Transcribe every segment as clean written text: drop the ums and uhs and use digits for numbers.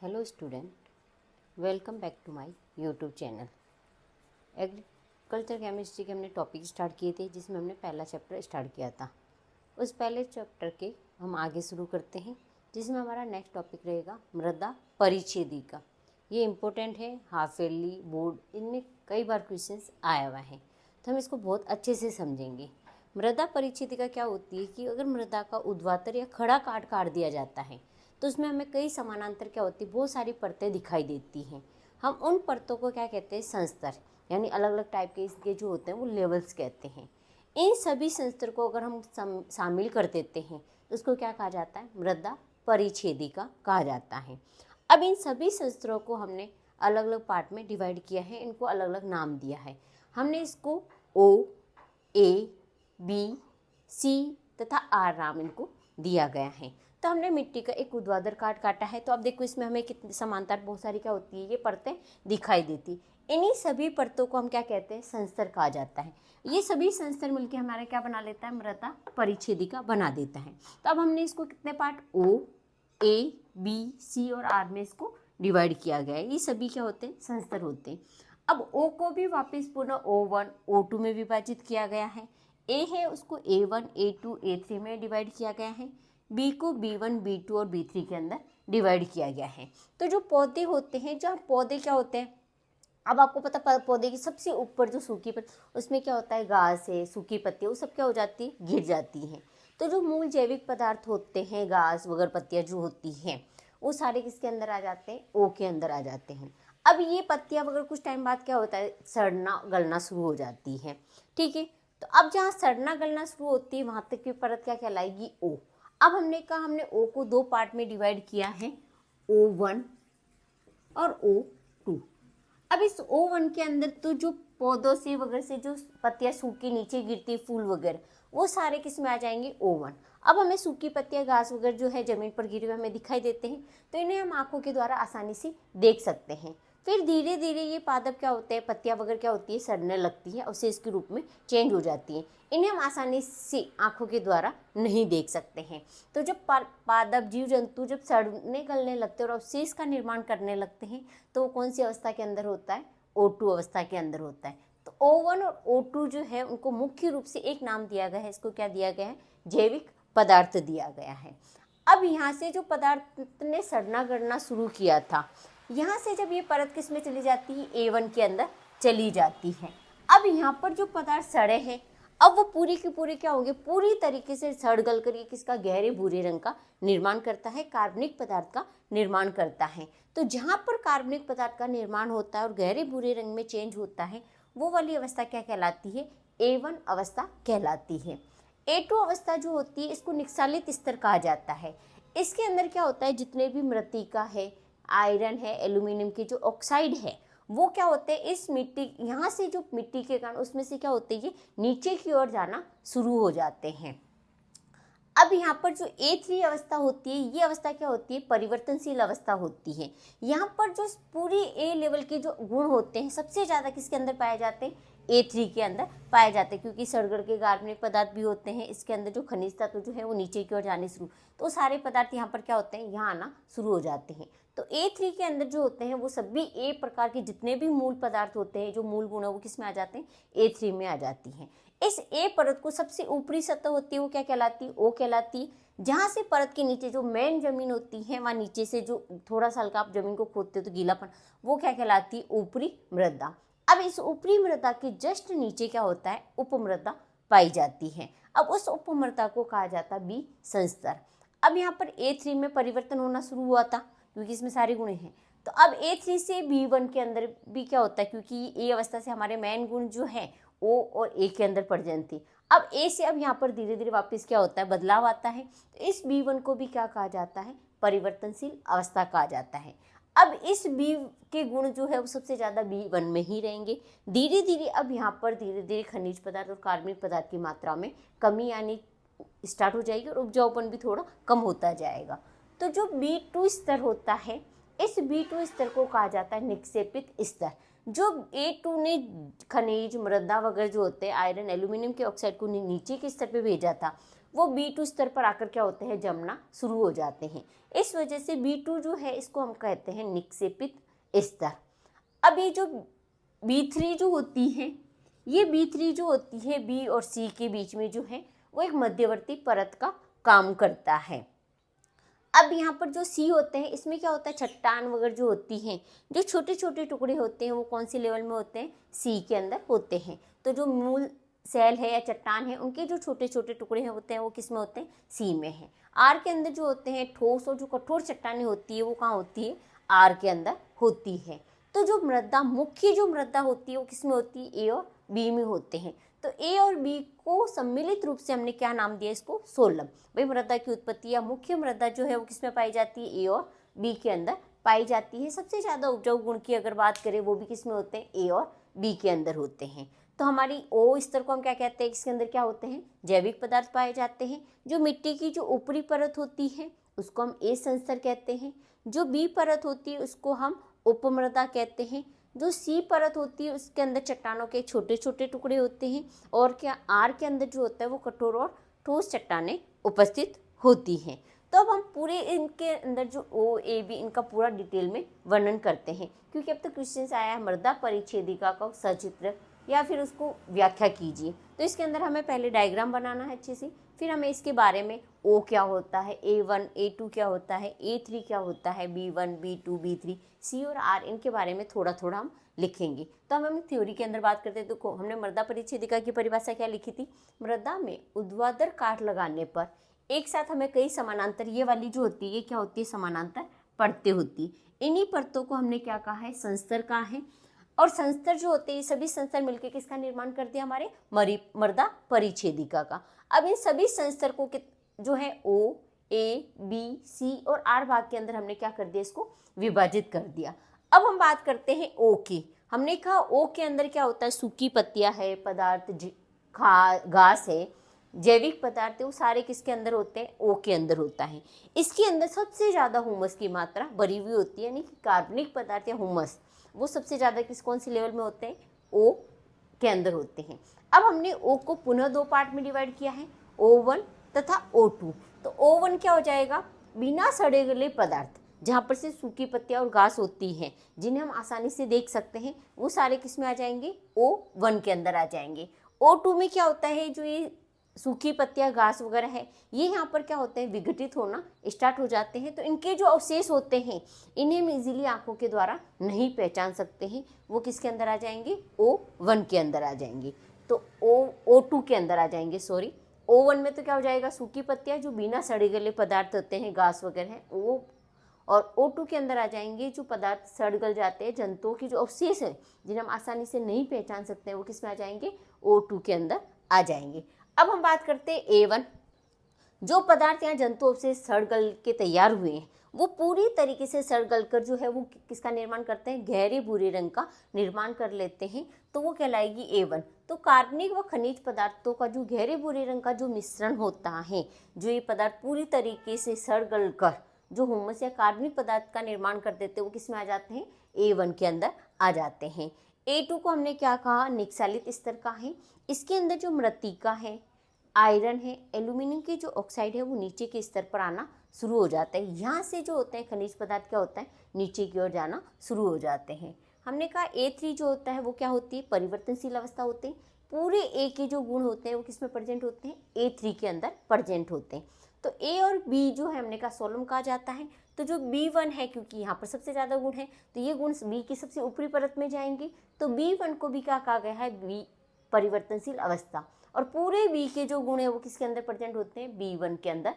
Hello student, welcome back to my YouTube channel. Agriculture chemistry के हमने topic start किए थे, जिसमें हमने पहला चैप्टर स्टार्ट किया था। उस पहले चैप्टर के हम आगे शुरू करते हैं, जिसमें हमारा नेक्स्ट टॉपिक रहेगा मृदा परिच्छेदिका। ये इम्पोर्टेंट है, हाफ ईयरली, बोर्ड, इनमें कई बार क्वेश्चंस आया हुआ है, तो हम इसको बहुत अच्छे से समझेंगे। मृदा परिच्छेदिका क्या होती है कि अगर मृदा का ऊर्ध्वाधर या खड़ा काट दिया जाता है तो उसमें हमें कई समानांतर क्या होती है, बहुत सारी परतें दिखाई देती हैं। हम उन परतों को क्या कहते हैं, संस्तर, यानी अलग अलग टाइप के इसके जो होते हैं वो लेवल्स कहते हैं। इन सभी संस्तर को अगर हम शामिल कर देते हैं तो उसको क्या कहा जाता है, मृदा परिच्छेदिका कहा जाता है। अब इन सभी संस्तरों को हमने अलग अलग पार्ट में डिवाइड किया है, इनको अलग अलग नाम दिया है। हमने इसको ओ, ए, बी, सी तथा आर नाम इनको दिया गया है। तो हमने मिट्टी का एक ऊर्ध्वाधर काटा है, तो अब देखो इसमें हमें कितनी समांतर बहुत सारी क्या होती है, ये परतें दिखाई देती। इन्हीं सभी परतों को हम क्या कहते हैं, संस्तर कहा जाता है। ये सभी संस्तर मिलकर हमारे क्या बना लेता है, मृदा परिच्छेदिका बना देता है। तो अब हमने इसको कितने पार्ट, ओ, ए, बी, सी और आर में इसको डिवाइड किया गया है। ये सभी क्या होते हैं, संस्तर होते हैं। अब ओ को भी वापस पुनः O1, O2 में विभाजित किया गया है। ए है उसको A1, A2, A3 में डिवाइड किया गया है। बी को B1, B2 और B3 के अंदर डिवाइड किया गया है। तो जो पौधे होते हैं, जहाँ पौधे क्या होते हैं, अब आपको पता पौधे की सबसे ऊपर जो सूखी पत्ती, उसमें क्या होता है, घास है, सूखी पत्तियाँ, वो सब क्या हो जाती है, गिर जाती हैं। तो जो मूल जैविक पदार्थ होते हैं, घास वगैरह पत्तियाँ जो होती हैं, वो सारे किसके अंदर आ जाते हैं, ओ के अंदर आ जाते हैं। अब ये पत्तियाँ वगैरह कुछ टाइम बाद क्या होता है, सड़ना गलना शुरू हो जाती है। ठीक है, तो अब जहाँ सड़ना गलना शुरू होती है वहाँ तक की परत क्या कहलाएगी, ओ। अब हमने कहा, हमने ओ को दो पार्ट में डिवाइड किया है, O1 और O2। अब इस O1 के अंदर तो जो पौधों से वगैरह से जो पत्तियां सूखी नीचे गिरती, फूल वगैरह, वो सारे किस में आ जाएंगे, O1। अब हमें सूखी पत्तियां, घास वगैरह जो है जमीन पर गिरे हुए हमें दिखाई देते हैं, तो इन्हें हम आंखों के द्वारा आसानी से देख सकते हैं। फिर धीरे धीरे ये पादप क्या होते हैं, पत्तियां वगैरह क्या होती है, सड़ने लगती है और शेष के रूप में चेंज हो जाती हैं। इन्हें हम आसानी से आंखों के द्वारा नहीं देख सकते हैं। तो जब पादप जीव जंतु जब सड़ने गलने लगते हैं और अवशेष का निर्माण करने लगते हैं, तो वो कौन सी अवस्था के अंदर होता है, O2 अवस्था के अंदर होता है। तो O1 और O2 जो है उनको मुख्य रूप से एक नाम दिया गया है, इसको क्या दिया गया है, जैविक पदार्थ दिया गया है। अब यहाँ से जो पदार्थ ने सड़ना गड़ना शुरू किया था, यहाँ से जब ये परत किस में चली जाती है, A1 के अंदर चली जाती है। अब यहाँ पर जो पदार्थ सड़े हैं, अब वो पूरी की पूरी क्या होंगे, पूरी तरीके से सड़ गल कर ये किसका, गहरे भूरे रंग का निर्माण करता है, कार्बनिक पदार्थ का निर्माण करता है। तो जहाँ पर कार्बनिक पदार्थ का निर्माण होता है और गहरे भूरे रंग में चेंज होता है, वो वाली अवस्था क्या कहलाती है, A1 अवस्था कहलाती है। A2 अवस्था जो होती है, इसको निक्सालित स्तर कहा जाता है। इसके अंदर क्या होता है, जितने भी मृतिका है, आयरन है, एल्यूमिनियम की जो ऑक्साइड है, वो क्या होते हैं, इस मिट्टी, यहाँ से जो मिट्टी के कारण उसमें से क्या होते हैं, ये नीचे की ओर जाना शुरू हो जाते हैं। अब यहाँ पर जो A3 अवस्था होती है, ये अवस्था क्या होती है, परिवर्तनशील अवस्था होती है। यहाँ पर जो पूरी A लेवल के जो गुण होते हैं, सबसे ज़्यादा किसके अंदर पाए जाते हैं, A3 के अंदर पाए जाते हैं, क्योंकि सड़गड़ के कार्बनिक पदार्थ भी होते हैं। इसके अंदर जो खनिज तत्व जो है वो नीचे की ओर जाने शुरू, तो सारे पदार्थ यहाँ पर क्या होते हैं, यहाँ आना शुरू हो जाते हैं। तो A3 के अंदर जो होते हैं वो सभी A प्रकार के जितने भी मूल पदार्थ होते हैं, जो मूल गुण है, वो किस में आ जाते हैं, A3 में आ जाती हैं। इस A परत को सबसे ऊपरी सतह होती है, वो क्या कहलाती है, O कहलाती है। जहाँ से परत के नीचे जो मेन जमीन होती है, वहाँ नीचे से जो थोड़ा सा हल्का आप जमीन को खोदते हो तो गीलापन, वो क्या कहलाती है, ऊपरी मृदा। अब इस ऊपरी मृदा के जस्ट नीचे क्या होता है, उपमृदा पाई जाती है। अब उस उपमृदा को कहा जाता है बी संस्तर। अब यहाँ पर A3 में परिवर्तन होना शुरू हुआ था, क्योंकि इसमें सारे गुण हैं। तो अब A3 से B1 के अंदर भी क्या होता है, क्योंकि A अवस्था से हमारे मेन गुण जो है O और A के अंदर प्रेजेंट थी। अब A से अब यहाँ पर धीरे धीरे वापस क्या होता है, बदलाव आता है। तो इस B1 को भी क्या कहा जाता है, परिवर्तनशील अवस्था कहा जाता है। अब इस B के गुण जो है वो सबसे ज़्यादा B1 में ही रहेंगे। धीरे धीरे अब यहाँ पर धीरे धीरे खनिज पदार्थ और कार्बनिक पदार्थ की मात्रा में कमी आनी स्टार्ट हो जाएगी और उपजाऊपन भी थोड़ा कम होता जाएगा। तो जो B2 स्तर होता है, इस B2 स्तर को कहा जाता है निक्षेपित स्तर। जो A2 ने खनिज, मृदा वगैरह जो होते हैं, आयरन, एल्यूमिनियम के ऑक्साइड को नीचे के स्तर पे भेजा था, वो B2 स्तर पर आकर क्या होते हैं, जमना शुरू हो जाते हैं। इस वजह से B2 जो है इसको हम कहते हैं निक्षेपित स्तर। अब ये जो B3 जो होती है, ये B3 जो होती है B और C के बीच में जो है वो एक मध्यवर्ती परत का काम करता है। अब यहाँ पर जो C होते हैं इसमें क्या होता है, चट्टान वगैरह जो होती हैं, जो छोटे छोटे टुकड़े होते हैं वो कौन सी लेवल में होते हैं, C के अंदर होते हैं। तो जो मूल सेल है या चट्टान है उनके जो छोटे छोटे टुकड़े होते हैं वो किस में होते हैं, C में है। R के अंदर जो होते हैं ठोस और जो कठोर चट्टानें होती है वो कहाँ होती है, R के अंदर होती है। तो जो मृदा, मुख्य जो मृदा होती है वो किस में होती है, A और B में होते हैं। तो A और B को सम्मिलित रूप से हमने क्या नाम दिया, इसको सोलम। भाई मृदा की उत्पत्ति या मुख्य मृदा जो है वो किस में पाई जाती है, A और B के अंदर पाई जाती है। सबसे ज़्यादा उपजाऊ गुण की अगर बात करें वो भी किस में होते हैं, A और B के अंदर होते हैं। तो हमारी O स्तर को हम क्या कहते हैं, इसके अंदर क्या होते हैं, जैविक पदार्थ पाए जाते हैं। जो मिट्टी की जो ऊपरी परत होती है उसको हम A संस्तर कहते हैं। जो B परत होती है उसको हम उपमृदा कहते हैं। जो C परत होती है उसके अंदर चट्टानों के छोटे छोटे टुकड़े होते हैं। और क्या R के अंदर जो होता है वो कठोर और ठोस चट्टानें उपस्थित होती हैं। तो अब हम पूरे इनके अंदर जो O, A, B इनका पूरा डिटेल में वर्णन करते हैं, क्योंकि अब तक क्वेश्चन आया है मृदा परिच्छेदिका का सचित्र या फिर उसको व्याख्या कीजिए। तो इसके अंदर हमें पहले डायग्राम बनाना है अच्छे से, फिर हमें इसके बारे में O क्या होता है, A1, A2 क्या होता है, A3 क्या होता है, B1, B2, B3, C और R इनके बारे में थोड़ा थोड़ा हम लिखेंगे। तो हम थ्योरी के अंदर बात करते हैं तो हमने मृदा परिच्छेदिका की परिभाषा क्या लिखी थी, मृदा में ऊर्ध्वाधर काट लगाने पर एक साथ हमें कई समानांतर, ये वाली जो होती है ये क्या होती है, समानांतर परतें होती। इन्हीं परतों को हमने क्या कहा है, संस्तर कहा है। और संस्तर जो होते हैं सभी संस्तर मिलकर किसका निर्माण करते हैं, हमारे मृदा परिच्छेदिका का। अब इन सभी संस्तर को जो है O, A, B, C और R भाग के अंदर हमने क्या कर दिया, इसको विभाजित कर दिया। अब हम बात करते हैं O की। हमने कहा O के अंदर क्या होता है, सूखी पत्तियां है, पदार्थ घास है, जैविक पदार्थ है, वो सारे किसके अंदर होते हैं, O के अंदर होता है। इसके अंदर सबसे ज़्यादा हुमस की मात्रा भरी हुई होती है, यानी कि कार्बनिक पदार्थ या हुमस वो सबसे ज़्यादा कौन सी लेवल में होते हैं, O के अंदर होते हैं। अब हमने O को पुनः दो पार्ट में डिवाइड किया है, O1 तथा O2। तो O1 क्या हो जाएगा, बिना सड़े गले पदार्थ, जहाँ पर से सूखी पत्तियाँ और घास होती हैं जिन्हें हम आसानी से देख सकते हैं, वो सारे किस में आ जाएंगे, O1 के अंदर आ जाएंगे। O2 में क्या होता है, जो ये सूखी पत्तियां घास वगैरह है ये यहाँ पर क्या होते हैं, विघटित होना स्टार्ट हो जाते हैं। तो इनके जो अवशेष होते हैं इन्हें हम इजीली आंखों के द्वारा नहीं पहचान सकते हैं, वो किसके अंदर आ जाएंगे, O1 के अंदर आ जाएंगे। तो O2 के अंदर आ जाएंगे, सॉरी। O1 में तो क्या हो जाएगा, सूखी पत्तियां जो बिना सड़े गले पदार्थ होते हैं, घास वगैरह है वो। और O2 के अंदर आ जाएंगे जो पदार्थ सड़ गल जाते हैं, जंतुओं की जो अवशेष है जिन्हें हम आसानी से नहीं पहचान सकते हैं, वो किस में आ जाएंगे, O2 के अंदर आ जाएंगे। अब हम बात करते हैं A1। जो पदार्थ यहाँ जंतुओं से सड़ गल के तैयार हुए हैं वो पूरी तरीके से सड़ गल कर जो है वो किसका निर्माण करते हैं, गहरे भूरे रंग का निर्माण कर लेते हैं, तो वो कहलाएगी A1। तो कार्बनिक व खनिज पदार्थों का जो गहरे भूरे रंग का जो मिश्रण होता है, जो ये पदार्थ पूरी तरीके से सड़ गल कर जो हुमस या कार्बनिक पदार्थ का निर्माण कर देते हैं, वो किस में आ जाते हैं, A1 के अंदर आ जाते हैं। A2 को हमने क्या कहा, निक्षालित स्तर का है। इसके अंदर जो मृत्तिका है, आयरन है, एल्यूमिनियम की जो ऑक्साइड है वो नीचे के स्तर पर आना शुरू हो जाता है। यहाँ से जो होते हैं खनिज पदार्थ क्या होता है, नीचे की ओर जाना शुरू हो जाते हैं। हमने कहा A3 जो होता है वो क्या होती है, परिवर्तनशील अवस्था होते हैं। पूरे A के जो गुण होते हैं वो किस में प्रेजेंट होते हैं, A3 के अंदर प्रेजेंट होते हैं। तो A और B जो है हमने कहा सोलम कहा जाता है। तो जो B1 है, क्योंकि यहाँ पर सबसे ज़्यादा गुण है तो ये गुण B की सबसे ऊपरी परत में जाएंगे, तो B1 को भी क्या कहा गया है, B परिवर्तनशील अवस्था। और पूरे B के जो गुण है वो किसके अंदर प्रेजेंट होते हैं, B1 के अंदर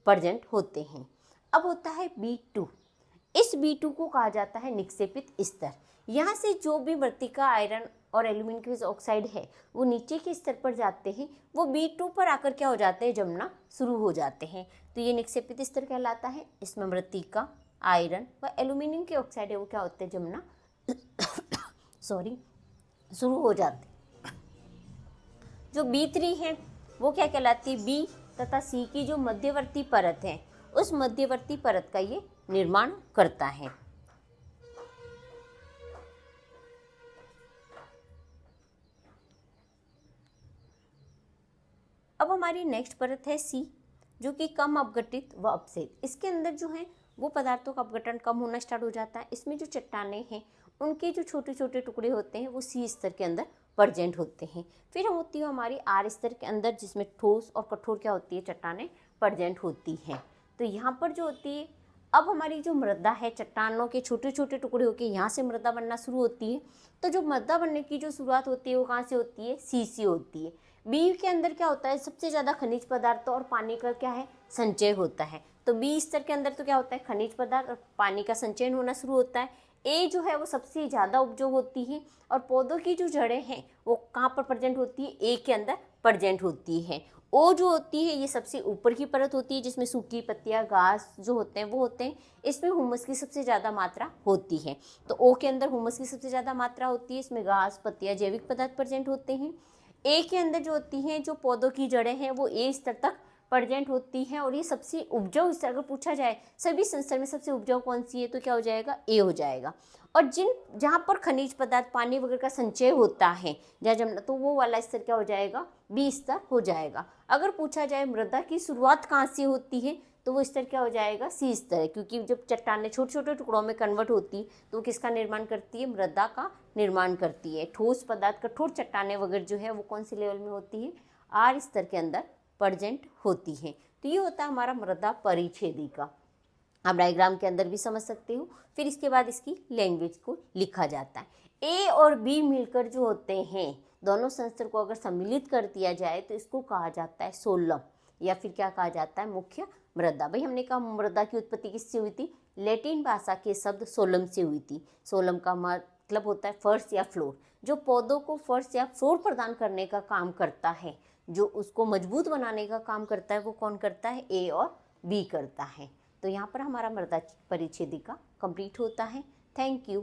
प्रेजेंट होते हैं। अब होता है B2। इस B2 को कहा जाता है निक्षेपित स्तर। यहाँ से जो भी मृत्तिका, आयरन और एल्यूमिनियम की ऑक्साइड है वो नीचे के स्तर पर जाते हैं, वो B2 पर आकर क्या हो जाते हैं, जमना शुरू हो जाते हैं। तो ये निक्षेपित स्तर कहलाता है। इसमें मृत्तिका, आयरन व एल्यूमिनियम की ऑक्साइड है वो क्या होते हैं, जमना सॉरी शुरू हो जाते। जो B3 है वो क्या कहलाती है, B तथा C की जो मध्यवर्ती परत है उस मध्यवर्ती परत का ये निर्माण करता है। अब हमारी नेक्स्ट परत है सी, जो कि कम अपघटित व अपसेद। इसके अंदर जो है वो पदार्थों का अपघटन कम होना स्टार्ट हो जाता है। इसमें जो चट्टानें हैं उनके जो छोटे छोटे टुकड़े होते हैं वो सी स्तर के अंदर प्रेजेंट होते हैं। फिर होती है हमारी आर स्तर के अंदर, जिसमें ठोस और कठोर क्या होती है, चट्टानें प्रेजेंट होती हैं। तो यहाँ पर जो होती है, अब हमारी जो मृदा है, चट्टानों के छोटे छोटे टुकड़े होकर यहाँ से मृदा बनना शुरू होती है। तो जो मृदा बनने की जो शुरुआत होती है वो कहाँ से होती है, सी से होती है। बी के अंदर क्या होता है, सबसे ज़्यादा खनिज पदार्थ और पानी का क्या है, संचय होता है। तो बी स्तर के अंदर तो क्या होता है, खनिज पदार्थ और पानी का संचयन होना शुरू होता है। ए जो है वो सबसे ज़्यादा उपजाऊ होती है, और पौधों की जो जड़ें हैं वो कहाँ पर प्रेजेंट होती है, ए के अंदर प्रेजेंट होती है। ओ जो होती है ये सबसे ऊपर की परत होती है, जिसमें सूखी पत्तियां, घास जो होते हैं वो होते हैं। इसमें हुमस की सबसे ज़्यादा मात्रा होती है। तो ओ के अंदर हुमस की सबसे ज़्यादा मात्रा होती है, इसमें घास, पत्तियां, जैविक पदार्थ प्रेजेंट होते हैं। ए के अंदर जो होती हैं, जो पौधों की जड़ें हैं वो ए स्तर तक प्रेजेंट होती हैं, और ये सबसे उपजाऊ स्तर अगर पूछा जाए सभी संस्तर में सबसे उपजाऊ कौन सी है, तो क्या हो जाएगा, ए हो जाएगा। और जहाँ पर खनिज पदार्थ, पानी वगैरह का संचय होता है, जहाँ जमना, तो वो वाला स्तर क्या हो जाएगा, बी स्तर हो जाएगा। अगर पूछा जाए मृदा की शुरुआत कहाँ से होती है, तो वो स्तर क्या हो जाएगा, सी स्तर है, क्योंकि जब चट्टानें छोटे छोटे टुकड़ों में कन्वर्ट होती है तो वो किसका निर्माण करती है, मृदा का निर्माण करती है। ठोस पदार्थ, कठोर चट्टानें वगैरह जो है वो कौन से लेवल में होती है, आर स्तर के अंदर प्रेजेंट होती है। तो ये होता है हमारा मृदा परिच्छेदिका। आप डायग्राम के अंदर भी समझ सकते हो। फिर इसके बाद इसकी लैंग्वेज को लिखा जाता है। ए और बी मिलकर जो होते हैं, दोनों संस्तर को अगर सम्मिलित कर दिया जाए तो इसको कहा जाता है सोलम, या फिर क्या कहा जाता है, मुख्य मृदा। भाई हमने कहा मृदा की उत्पत्ति किससे हुई थी, लैटिन भाषा के शब्द सोलम से हुई थी। सोलम का मतलब होता है फर्श या फ्लोर। जो पौधों को फर्श या फ्लोर प्रदान करने का काम करता है, जो उसको मजबूत बनाने का काम करता है, वो कौन करता है, ए और बी करता है। तो यहाँ पर हमारा मृदा परिच्छेदिका कंप्लीट होता है। Thank you.